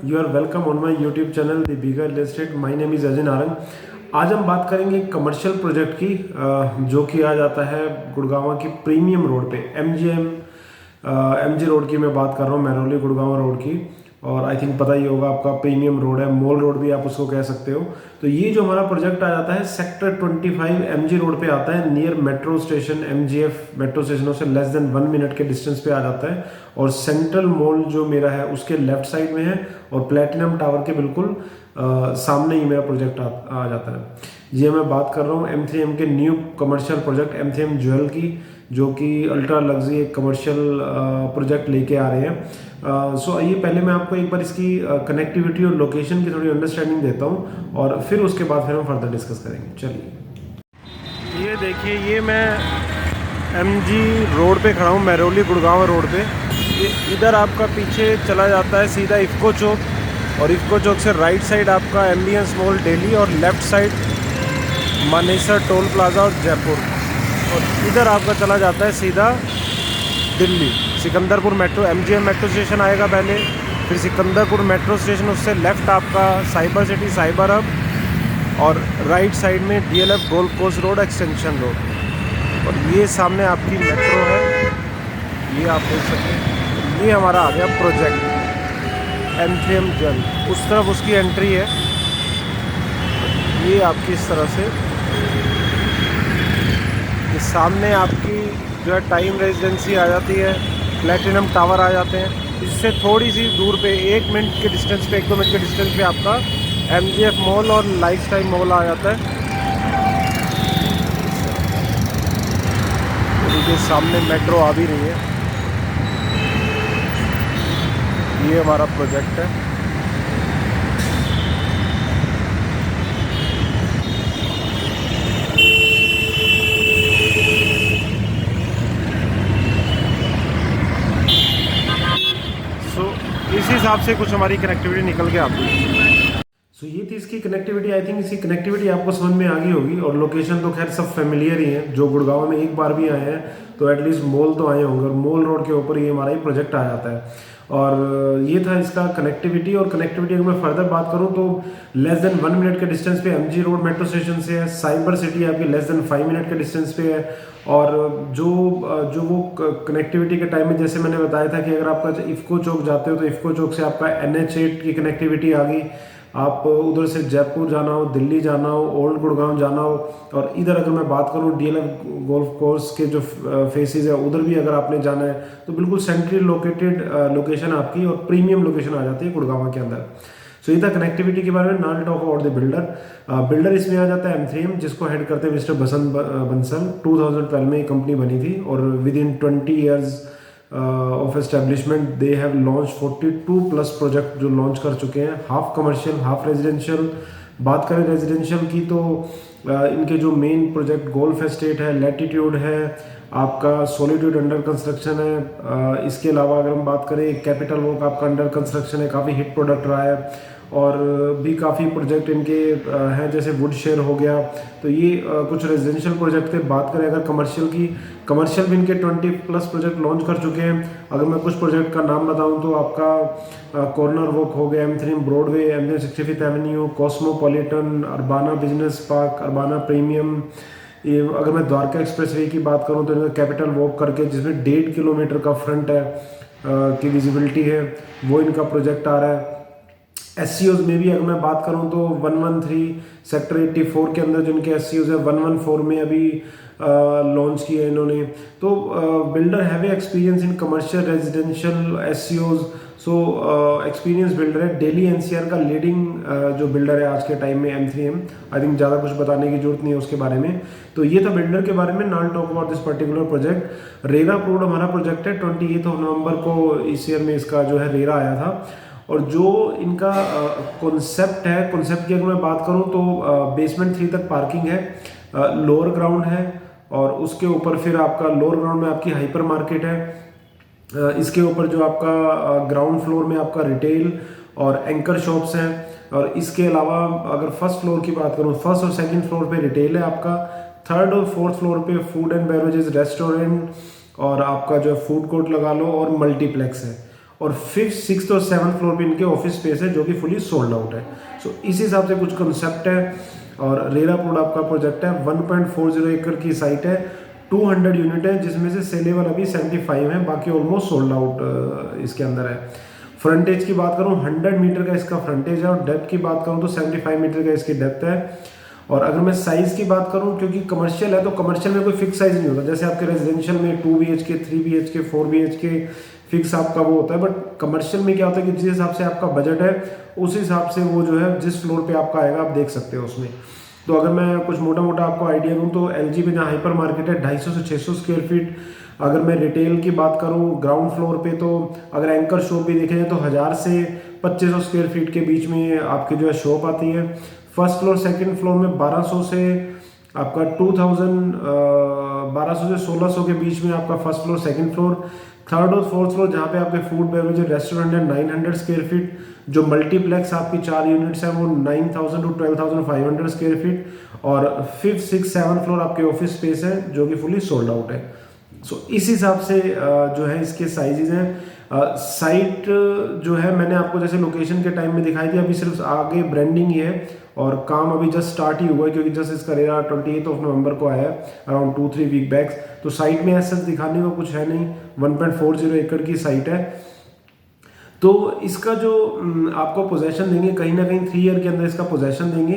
You are welcome on my YouTube channel, The Bigger Real Estate. My name is Ajay Narang. आज हम बात करेंगे commercial project की जो कि आ जाता है गुड़गांव की प्रीमियम रोड पे एमजी रोड की मैं बात कर रहा हूँ, महरौली गुड़गांव रोड की। और आई थिंक पता ही होगा आपका प्रीमियम रोड है, मॉल रोड भी आप उसको कह सकते हो। तो ये जो हमारा प्रोजेक्ट आ जाता है सेक्टर 25 एमजी रोड पे आता है, near metro station. MGF metro स्टेशनों से लेस देन 1 मिनट के डिस्टेंस पे आ जाता है। और सेंट्रल मॉल जो मेरा है उसके लेफ्ट साइड में है और प्लेटिनम टावर के बिल्कुल सामने ही मेरा प्रोजेक्ट आ जाता है। ये मैं बात कर रहा हूँ M3M के new commercial project M3M jewel की, जो कि अल्ट्रा लग्जरी एक कमर्शियल प्रोजेक्ट लेके आ रहे हैं। सो आइए पहले मैं आपको एक बार इसकी कनेक्टिविटी और लोकेशन की थोड़ी अंडरस्टैंडिंग देता हूँ और फिर उसके बाद फिर हम फर्दर डिस्कस करेंगे। चलिए, ये देखिए, ये मैं MG रोड पे खड़ा हूँ, महरौली गुड़गांव रोड पे। ये इधर आपका पीछे चला जाता है सीधा इफ़को चौक, और इफ़को चौक से राइट साइड आपका एम्बियंस मॉल दिल्ली, और left side Manesar toll plaza और जयपुर। और इधर आपका चला जाता है सीधा Delhi, Sikandarpur metro, MGM metro station आएगा पहले, फिर सिकंदरपुर मेट्रो स्टेशन, उससे लेफ़्ट आपका साइबर सिटी साइबर हब, और राइट साइड में DLF golf course road extension road. और ये सामने आपकी मेट्रो है, ये आप देख सकते हैं। ये हमारा आ गया प्रोजेक्ट M3M ज्वेल, उस तरफ उसकी एंट्री है। ये आपकी इस तरह से, ये सामने आपकी जो है टाइम रेजिडेंसी आ जाती है, प्लेटिनम टावर आ जाते हैं। इससे थोड़ी सी दूर पे 1 मिनट के डिस्टेंस पे, 1-2 मिनट के डिस्टेंस पे आपका MGF मॉल और लाइफस्टाइल मॉल आ जाता है। देखिए सामने मेट्रो आ भी रही है। ये हमारा प्रोजेक्ट है। इस हिसाब से कुछ हमारी कनेक्टिविटी निकल के आती है। सो ये थी इसकी कनेक्टिविटी। आई थिंक इसकी कनेक्टिविटी आपको समझ में आ गई होगी। और लोकेशन तो खैर सब फेमिलियर ही है, जो गुड़गांव में एक बार भी आए हैं तो एटलीस्ट मॉल तो आए होंगे, और मॉल रोड के ऊपर ये हमारा ही प्रोजेक्ट आ जाता है। और ये था इसका कनेक्टिविटी। और कनेक्टिविटी अगर मैं फर्दर बात करूं तो लेस देन 1 मिनट के डिस्टेंस पे MG रोड मेट्रो स्टेशन से है। साइबर सिटी आपकी लेस देन 5 मिनट के डिस्टेंस पे है। और जो वो कनेक्टिविटी के टाइम में जैसे मैंने बताया था कि अगर आपका इफ़को चौक जाते हो तो इफ़को चौक से आपका NH8 की कनेक्टिविटी आ गई। आप उधर से जयपुर जाना हो, दिल्ली जाना हो, ओल्ड गुड़गांव जाना हो, और इधर अगर मैं बात करूं DLF गोल्फ कोर्स के जो फेसेस है उधर भी अगर आपने जाना है तो बिल्कुल सेंट्रली लोकेटेड लोकेशन आपकी, और प्रीमियम लोकेशन आ जाती है गुड़गांव के अंदर। सो ये था कनेक्टिविटी के बारे में। Now talk about the builder इसमें आ जाता है M3M, जिसको हेड करते हैं मिस्टर बसंत बंसल। 2012 में ये कंपनी बनी थी, और with in 20 years of establishment they have launch 42+ project जो लॉन्च कर चुके हैं, हाफ कमर्शियल हाफ रेजिडेंशियल। बात करें रेजिडेंशियल की तो इनके जो मेन प्रोजेक्ट गोल्फ एस्टेट है, लैटिट्यूड है, आपका सॉलिट्यूड अंडर कंस्ट्रक्शन है। इसके अलावा अगर हम बात करें कैपिटल वॉक आपका अंडर कंस्ट्रक्शन है, काफ़ी हिट प्रोडक्ट रहा है। और भी काफ़ी प्रोजेक्ट इनके हैं, जैसे वुड शेयर हो गया। तो ये कुछ रेजिडेंशियल प्रोजेक्ट थे। बात करें अगर कमर्शियल की, कमर्शियल भी इनके 20+ प्रोजेक्ट लॉन्च कर चुके हैं। अगर मैं कुछ प्रोजेक्ट का नाम बताऊं तो आपका कॉर्नर वॉक हो गया, M3M Broadway, M3M 65th Avenue, cosmopolitan, Albanna business park, Albanna premium. ये अगर मैं द्वारका एक्सप्रेसवे की बात करूं तो इनका कैपिटल वॉक करके, जिसमें 1.5 किलोमीटर का फ्रंट है की विजिबिलिटी है, वो इनका प्रोजेक्ट आ रहा है। SCOs में भी अगर मैं बात करूं तो 113 सेक्टर 84 के अंदर जो इनके SCOs है, 114 में अभी लॉन्च किया इन्होंने। तो builder have experience in commercial residential SCOs। So experience builder है। दिल्ली NCR का लीडिंग जो बिल्डर है आज के टाइम में M3M। आई थिंक ज़्यादा कुछ बताने की जरूरत नहीं है उसके बारे में। तो ये था बिल्डर के बारे में। Now talk about this particular project. RERA approved हमारा प्रोजेक्ट है। 28 नवंबर को इस ईयर में इसका जो है रेरा आया था। और जो इनका कॉन्सेप्ट है, कॉन्सेप्ट की अगर मैं बात करूं तो बेसमेंट 3 तक पार्किंग है, लोअर ग्राउंड है, और उसके ऊपर फिर आपका लोअर ग्राउंड में आपकी हाइपर मार्केट है। इसके ऊपर जो आपका ग्राउंड फ्लोर में आपका रिटेल और एंकर शॉप्स हैं। और इसके अलावा अगर फर्स्ट फ्लोर की बात करूं, फर्स्ट और सेकंड फ्लोर पे रिटेल है आपका, थर्ड और फोर्थ फ्लोर पे फूड एंड बेवरेजेस रेस्टोरेंट, और आपका जो फूड कोर्ट लगा लो, और मल्टीप्लेक्स है। और 5th, 6th और 7th फ्लोर पे इनके ऑफिस स्पेस है जो कि फुली सोल्ड आउट है। सो इस हिसाब से कुछ कंसेप्ट है। और रेरा पोर्ट आपका प्रोजेक्ट है, 1.40 एकड़ की साइट है, 200 यूनिट है, जिसमें से सेलेबल अभी 75 है, बाकी ऑलमोस्ट सोल्ड आउट इसके अंदर है। फ्रंटेज की बात करूँ 100 मीटर का इसका फ्रंटेज है, और डेप्थ की बात करूँ तो 75 मीटर का इसकी डेप्थ है। और अगर मैं साइज़ की बात करूं, क्योंकि कमर्शियल है तो कमर्शियल में कोई फिक्स साइज़ नहीं होता, जैसे आपके रेजिडेंशियल में 2 BHK, 3 BHK, 4 BHK फिक्स आपका वो होता है, बट कमर्शियल में क्या होता है कि जिस हिसाब से आपका बजट है उस हिसाब से वो जो है जिस फ्लोर पे आपका आएगा आप देख सकते हो उसमें। तो अगर मैं कुछ मोटा मोटा आपको आइडिया दूँ तो LG में जहाँ हाइपर मार्केट है 250 से 600 स्क्वायर फीट। अगर मैं रिटेल की बात करूँ ग्राउंड फ्लोर पे, तो अगर एंकर शॉप भी देखें तो 1000 से 2500 स्क्वायर फीट के बीच में आपकी जो है शॉप आती है। फर्स्ट फ्लोर सेकंड फ्लोर में 1200 से आपका 1200 से 1600 के बीच में आपका first floor second floor. Third और फोर्थ फ्लोर जहाँ पे आपके फूड बेवरेज रेस्टोरेंट है 900 स्क्वायर फीट। जो मल्टीप्लेक्स आपकी 4 यूनिट्स है वो 9000 टू 12500 स्क्वायर फीट। और 5th, 6th, 7th फ्लोर आपके ऑफिस स्पेस है जो कि फुली सोल्ड आउट है। सो इस हिसाब से जो है इसके साइजेस हैं। साइट जो है मैंने आपको जैसे लोकेशन के टाइम में दिखाई थी, अभी सिर्फ आगे ब्रांडिंग ही है और काम अभी जस्ट स्टार्ट ही हुआ है, क्योंकि जस्ट इसका रेरा 28 नवंबर को आया है, अराउंड 2-3 वीक बैक। तो साइट में ऐसा दिखाने को कुछ है नहीं, 1.40 एकड़ की साइट है। तो इसका जो आपको पोजेशन देंगे कहीं ना कहीं 3 ईयर के अंदर इसका पोजेशन देंगे।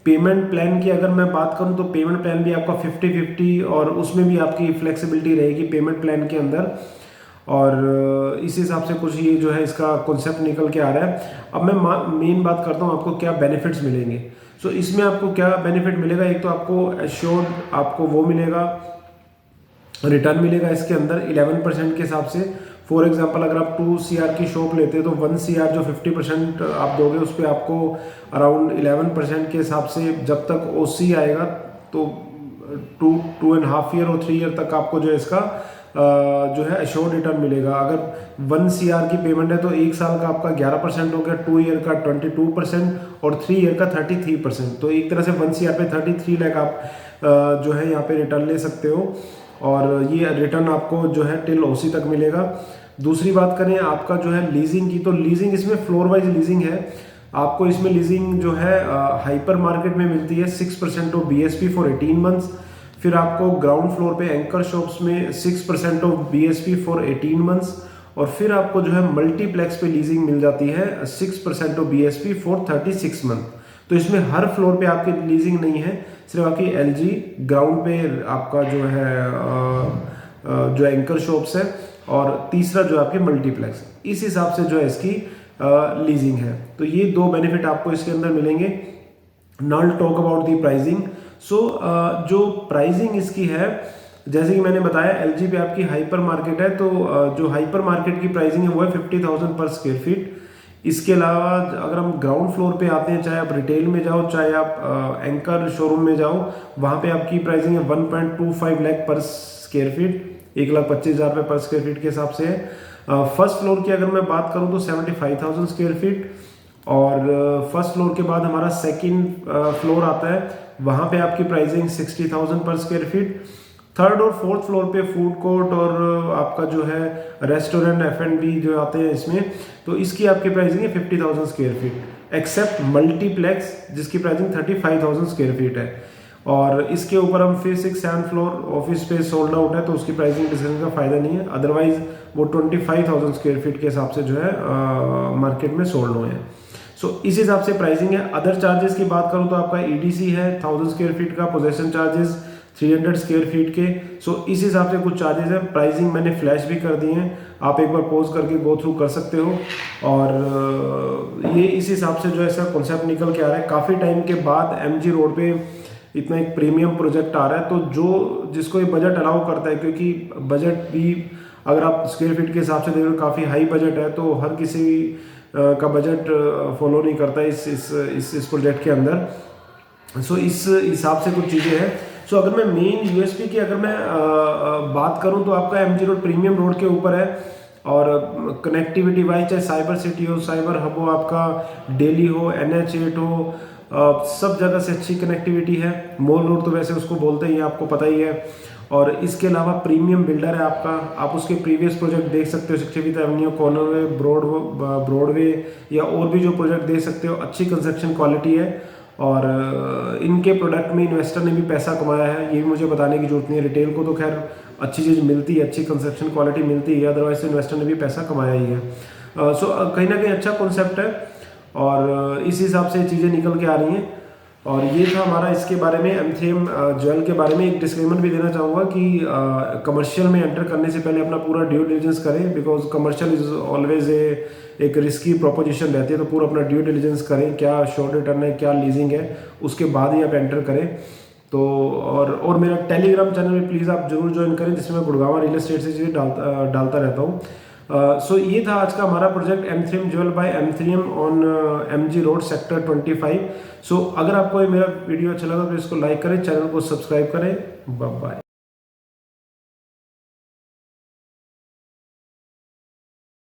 पेमेंट प्लान की अगर मैं बात करूं तो पेमेंट प्लान भी आपका 50-50 और उसमें भी आपकी फ्लेक्सिबिलिटी रहेगी पेमेंट प्लान के अंदर। और इस हिसाब से कुछ ये जो है इसका कॉन्सेप्ट निकल के आ रहा है। अब मैं मेन बात करता हूँ आपको क्या बेनिफिट्स मिलेंगे। सो इसमें आपको क्या बेनिफिट मिलेगा, एक तो आपको एश्योर्ड आपको वो मिलेगा, रिटर्न मिलेगा इसके अंदर 11% के हिसाब से। फॉर एग्जांपल अगर आप 2 CR की शॉप लेते हैं तो 1 CR जो 50% आप दोगे उस पर आपको अराउंड 11% के हिसाब से जब तक OC आएगा तो 2.5 ईयर और 3 ईयर तक आपको जो है इसका जो है एश्योर्ड रिटर्न मिलेगा। अगर 1 CR की पेमेंट है तो 1 साल का आपका 11% हो गया, 2 ईयर का 22% और 3 ईयर का 33%। तो एक तरह से 1 CR पे 33 लाख आप जो है यहाँ पे रिटर्न ले सकते हो, और ये रिटर्न आपको जो है टिल OC तक मिलेगा। दूसरी बात करें आपका जो है लीजिंग की, तो लीजिंग इसमें फ्लोर वाइज लीजिंग है। आपको इसमें लीजिंग जो है हाइपर मार्केट में मिलती है 6% ऑफ BSP फॉर 18 मंथ्स। फिर आपको ग्राउंड फ्लोर पे एंकर शॉप्स में 6% ऑफ BSP फॉर 18 मंथ्स। और फिर आपको जो है मल्टीप्लेक्स पे लीजिंग मिल जाती है 6% ऑफ BSP फॉर 36 मंथ। तो इसमें हर फ्लोर पे आपकी लीजिंग नहीं है, सिर्फ आपकी LG ग्राउंड पे आपका जो है जो एंकर शॉप्स है, और तीसरा जो आपके मल्टीप्लेक्स, इस हिसाब से जो है इसकी लीजिंग है। तो ये 2 बेनिफिट आपको इसके अंदर मिलेंगे। Now talk about the pricing. So जो प्राइसिंग इसकी है, जैसे कि मैंने बताया LG पे आपकी हाइपर मार्केट है, तो जो हाइपर मार्केट की प्राइसिंग है वो है 50,000 पर स्क्वायर फीट। इसके अलावा अगर हम ग्राउंड फ्लोर पे आते हैं, चाहे आप रिटेल में जाओ चाहे आप एंकर शोरूम में जाओ, वहाँ पे आपकी प्राइसिंग है 1.25 लाख पर स्क्वायर फीट, 1,25,000 रुपये पर स्क्वायर फीट के हिसाब से है। फर्स्ट फ्लोर की अगर मैं बात करूँ तो 75,000 स्क्वायर फीट, और फर्स्ट फ्लोर के बाद हमारा सेकंड फ्लोर आता है, वहाँ पे आपकी प्राइसिंग 60,000 पर स्क्वायर फीट। थर्ड और फोर्थ फ्लोर पे फूड कोर्ट और आपका जो है रेस्टोरेंट F&B जो आते हैं इसमें, तो इसकी आपकी प्राइसिंग है 50,000 स्क्वायर फीट, एक्सेप्ट मल्टीप्लेक्स जिसकी प्राइसिंग 35,000 स्क्वायर फीट है। और इसके ऊपर हम 5th, 6th, 7th floor office space sold out है, तो उसकी प्राइसिंग डिस्कशन का फायदा नहीं है, अदरवाइज वो 25,000 स्क्वायर फीट के हिसाब से जो है मार्केट में सोल्ड हुए हैं। सो इस हिसाब से प्राइसिंग है। अदर चार्जेस की बात करूँ तो आपका EDC है 1000 स्क्वायर फीट का, पोजेशन चार्जेस 300 स्क्वायर फीट के। सो इस हिसाब से कुछ चार्जेस हैं। प्राइसिंग मैंने फ्लैश भी कर दी हैं, आप एक बार पॉज करके गो थ्रू कर सकते हो। और ये इस हिसाब से जो है इसका कॉन्सेप्ट निकल के आ रहा है। काफ़ी टाइम के बाद MG रोड पे इतना एक प्रीमियम प्रोजेक्ट आ रहा है, तो जो जिसको ये बजट अलाउ करता है, क्योंकि बजट भी अगर आप स्क्वायर फीट के हिसाब से देखो काफ़ी हाई बजट है, तो हर किसी का बजट फॉलो नहीं करता इस प्रोजेक्ट के अंदर। सो इस हिसाब से कुछ चीज़ें हैं। सो अगर मैं मेन USP की अगर मैं बात करूं तो आपका MG रोड प्रीमियम रोड के ऊपर है, और कनेक्टिविटी वाइज चाहे साइबर सिटी हो, साइबर हब हो, आपका दिल्ली हो, NH8 हो, सब जगह से अच्छी कनेक्टिविटी है। मॉल रोड तो वैसे उसको बोलते ही हैं, आपको पता ही है। और इसके अलावा प्रीमियम बिल्डर है आपका, आप उसके प्रीवियस प्रोजेक्ट देख सकते हो, 65 एवेन्यू, कॉर्नरवे, ब्रॉडवे या और भी जो प्रोजेक्ट देख सकते हो। अच्छी कंस्ट्रक्शन क्वालिटी है और इनके प्रोडक्ट में इन्वेस्टर ने भी पैसा कमाया है, ये भी मुझे बताने की जरूरत नहीं है। रिटेल को तो खैर अच्छी चीज़ मिलती है, अच्छी कंस्ट्रक्शन क्वालिटी मिलती है, अदरवाइज इन्वेस्टर ने भी पैसा कमाया ही है। सो कहीं ना कहीं अच्छा कॉन्सेप्ट है और इस हिसाब से चीज़ें निकल के आ रही हैं। और ये था हमारा इसके बारे में M3M ज्वेल के बारे में। एक डिस्क्लेमर भी देना चाहूँगा कि कमर्शियल में एंटर करने से पहले अपना पूरा ड्यू डिलिजेंस करें, बिकॉज कमर्शियल इज ऑलवेज एक रिस्की प्रोपोजिशन रहती है, तो पूरा अपना ड्यू डिलिजेंस करें, क्या शॉर्ट रिटर्न है, क्या लीजिंग है, उसके बाद ही आप एंटर करें। तो और मेरा टेलीग्राम चैनल में प्लीज़ आप जरूर ज्वाइन करें, जिसमें मैं गुड़गांव रियल एस्टेट से चीज़ें डालता रहता हूँ। सो ये था आज का हमारा project M3M Jewel by M3M on MG road sector 25। So अगर आपको ये मेरा वीडियो अच्छा लगा तो इसको लाइक करें, चैनल को सब्सक्राइब करें। Bye bye.